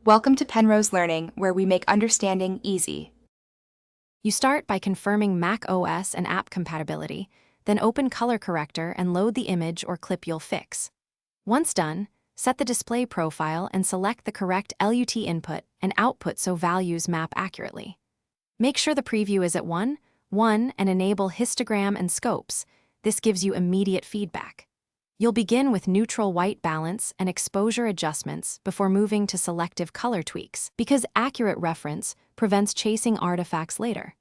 Welcome to Penrose Learning, where we make understanding easy. You start by confirming Mac OS and app compatibility, then open Color Corrector and load the image or clip you'll fix. Once done, set the display profile and select the correct LUT input and output so values map accurately. Make sure the preview is at 1, and enable histogram and scopes. This gives you immediate feedback. You'll begin with neutral white balance and exposure adjustments before moving to selective color tweaks, because accurate reference prevents chasing artifacts later.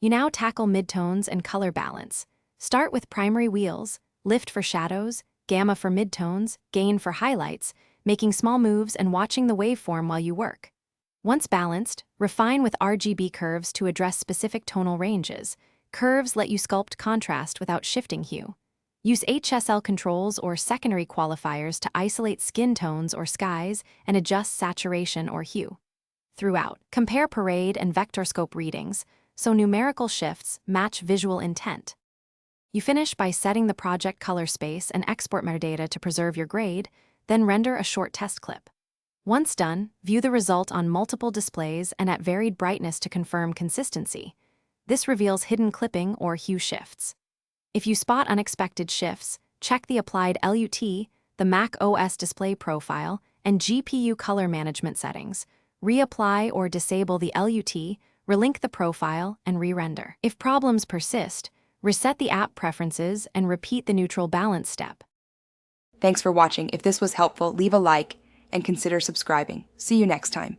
You now tackle midtones and color balance. Start with primary wheels, lift for shadows, gamma for midtones, gain for highlights, making small moves and watching the waveform while you work. Once balanced, refine with RGB curves to address specific tonal ranges. Curves let you sculpt contrast without shifting hue. Use HSL controls or secondary qualifiers to isolate skin tones or skies and adjust saturation or hue. Throughout, compare parade and vector scope readings so numerical shifts match visual intent. You finish by setting the project color space and export metadata to preserve your grade, then render a short test clip. Once done, view the result on multiple displays and at varied brightness to confirm consistency. This reveals hidden clipping or hue shifts. If you spot unexpected shifts, check the applied LUT, the Mac OS display profile, and GPU color management settings. Reapply or disable the LUT, relink the profile, and re-render. If problems persist, reset the app preferences and repeat the neutral balance step. Thanks for watching. If this was helpful, leave a like and consider subscribing. See you next time.